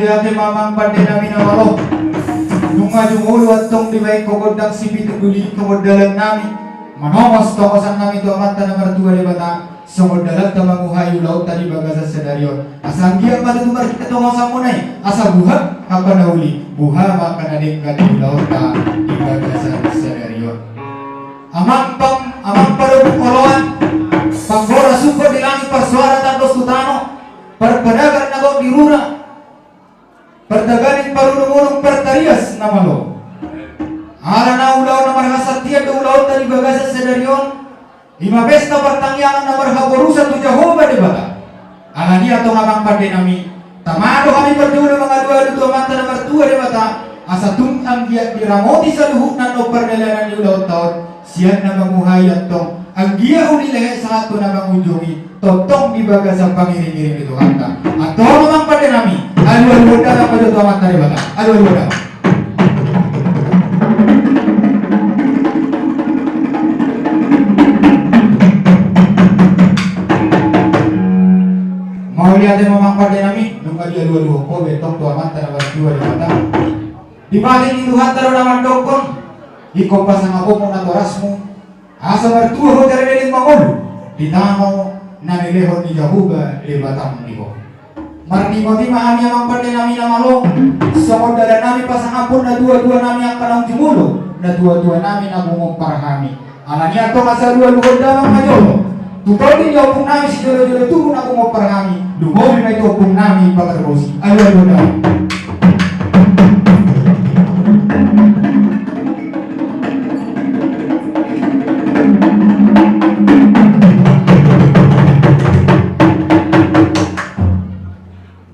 Ate mamang pande namin na walo. Nung jumulo at tong divay kogod ng sipituguli komodalan namin. Manomos to kosan namin to amanta na martua de bata. Somodalan to manguhayo laut tadi baga sa senaryo. Asang dia matutumar kita to ngosang munay. Asa buha apa nauli. Buha maka nading kadi laut ta di baga sa senaryo. Amang parubuk koloan. Panggora suko di langit persuara tantos tutano. Perpedagan nagok di rura. Perdaganin parunung-unung pertarias nama lo. Ala na ulaw na marhasatiya do ulaw tali bagasa senaryon. Ima pesta pertangyangan na marhaborusa tu Jehovah di bata. Ala niya to ngamang pande nami. Tamado kami berjulu mengadu-adu tu amanta na martua di bata. Asa tungtang dia diramoti sa luhuk na no perdalanan di ulaw taon. Siyan na mamuhayat tong. Ang giya uli lehe sa ato na mangunjungi. Totong di bagasa pangiring-iring itu hanta. Ato ngamang pande nami. Alwal muda apa itu amat dari bata. Alwal muda. Mau lihat yang memang pada nami, nunggu dia dua-dua. Oh betong tu amat dari dua di bata. Di paling itu hantar nama dokon. Di kompas sama aku mau natorasmu. Asa mertua ho dari deling mangol. Di tamo nami lehon di Jehovah di batang diho. Marti-marti mahami ang pande nami na malo. Saudara nami pasang apun na dua-dua nami ang kanang jumulo. Na dua-dua nami na bumong parahami. Alanya to masa dua-dua damang majolo. Tutol din yung opong nami si jolo-jolo turun na bumong parahami. Lumoy na ito opong nami pagkarosi. Alwalo na.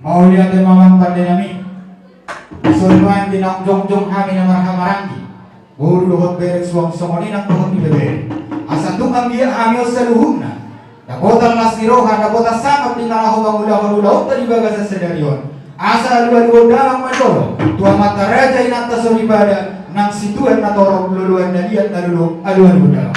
Mau lihat yang mamang pande nami. Sulman dinang jong-jong kami na marhamaranggi. Buru luhot berek suang songoni nang luhot ibebere. Asa tukang dia amil sa luhuna. Nabotan las niroha, nabotan sakap di nalaho mangula-hulu tadi baga sa senaryon. Asa dua-dua dalang mandolo. Tua mata raja inata soribada. Nang situan na torok luluan na liat na lulu aluan budala.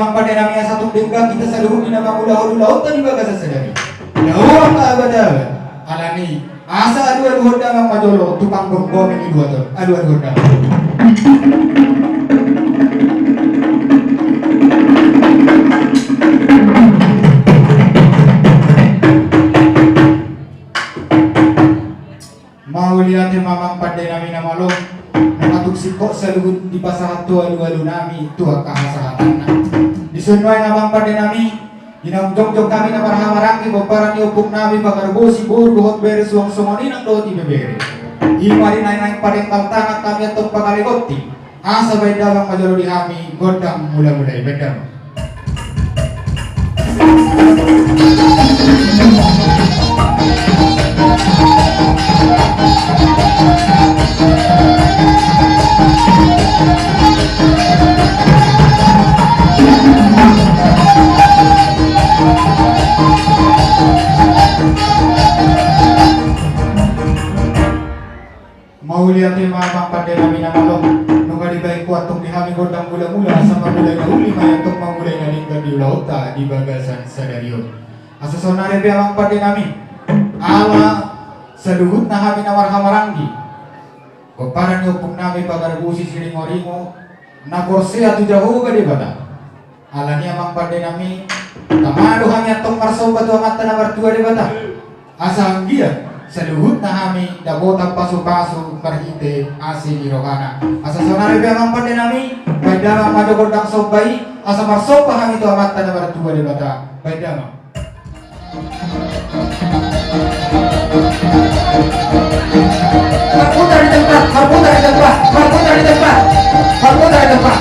Pada namanya satu denggang kita seluruh di nama ulah-ulah tadi baga sa sedari. Dawa ka abada. Alani asa adu-adu honda mang majolo tukang gombong ini dua tuh. Adu-adu honda. Mau Mauliat mamang pandai nami namalong nakatuksiko sa luhod di pasahat to alu-alu nami itu kahasahatan na disunway mamang pandai nami ginamjog-jog kami na marhamaraki baparan iupok nami pagarbo siguro buhot beres suang sumoni ng doon ibebere imari na yung parental tangat kami atong pagaligotti sabay dalang majalo di kami godang mula-mulay bedang Mauliat mamang pandai nami namalong nung alibay ko atong dihami godang mula-mula sa magulay na uli may atong magulay na linggan di ulauta di bagasan sa daryo asa sonare mamang pandai nami ala sa luhut na kami na marhamaranggi o parang yung nami pagarbusi siringo-ringo na korse at ujahuga di bata ala niya mamang pandai nami tamalo kami atong marsaw bato ang ata na martua di bata asa hanggian sa luhut na kami dabotang paso-paso marhite asi irokana asa sonare mamang pandai nami baydama majogod ang sobay asa marsaw pa kami to ang ata na martua di bata baydama berputar di tempat, berputar di tempat, berputar di tempat, berputar di tempat.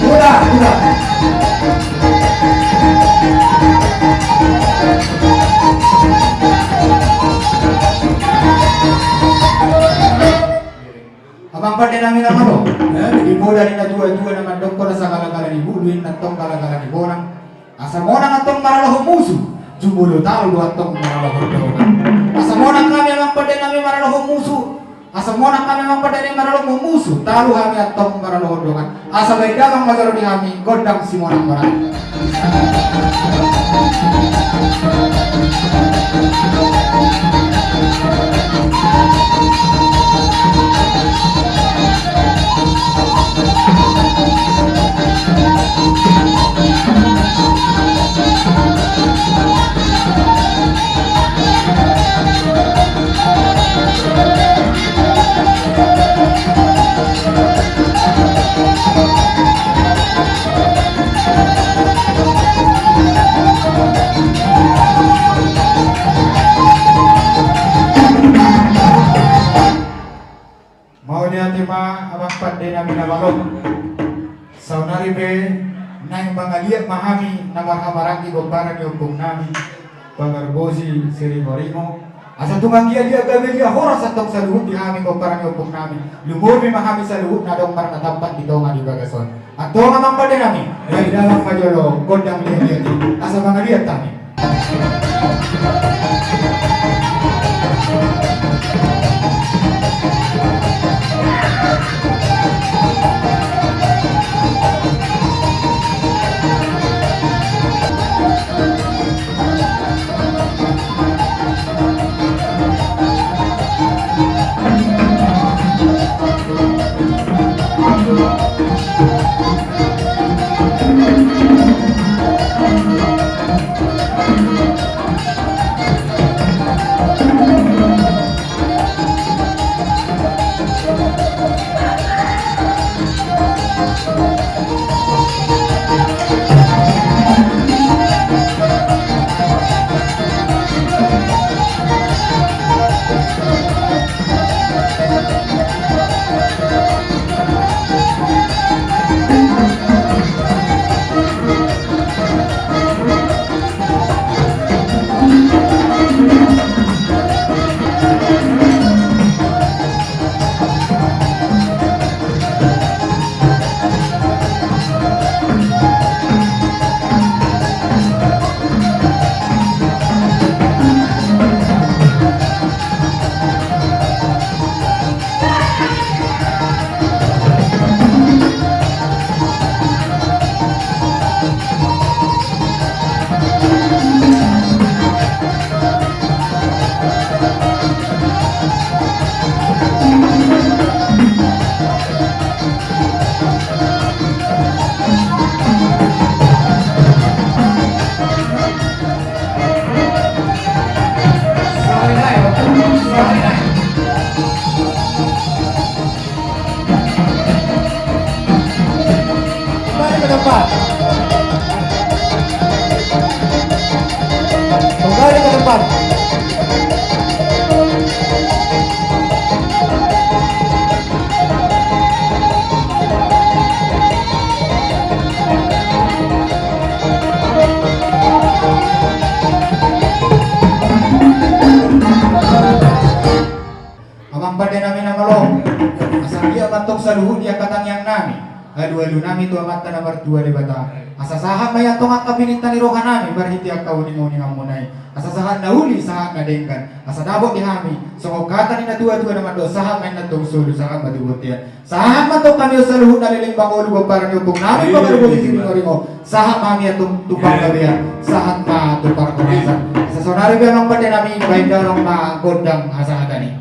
Udah, udah. Abang pandai namin ang ano? Dimula rin na dua-dua naman doon ko na sa kalagalan ni Buluin na itong kalagalan ni Bonang. Asa mo nang atong maralahong muso, jumulo talo do atong maralahong doon. Asa mo nang kami ang pandai namin maralahong muso, asa mo nang kami ang pandai namin maralahong muso, talo kami atong maralahong doon. Asa may dagang magaro ni kami, godang si Monang Marang. Abang pandai namin namalong sa unaribe nang pangaliat mahami na marhamaranggi bamparan yung bong namin pangarbosi siringo-ringo asa tungang dia gabi dia horas atong sa luhut di kami bamparan yung bong namin lumurmi mahami sa luhut na dong para natampat dito nga di bagason at to nga pandai namin ay dalang majolo gondang lihat asa pangaliat kami depan. Kembali ke depan. Amang pada nami nama lo. Asal dia batok saluhut dia katang yang nami. Alu-alu nami tu amat tanah mertua di bata. Asa sahat maya tongak kapinitan ni rohan nami barhiti akau ni ngoni ngamunai. Asa sahat nauli sahat nadengkan. Asa dabok di nami. So kata ni natua-tua nama do sahat main natong sulu sahat matubutian. Sahat matok kami saluhut naliling bangolu baparan upung nami pagalu posisi ngoringo. Sahat mami atong tupang kabia. Sahat ma tupang korasa. Sa sonari biang pada nami baik darong ma gondang asa adani.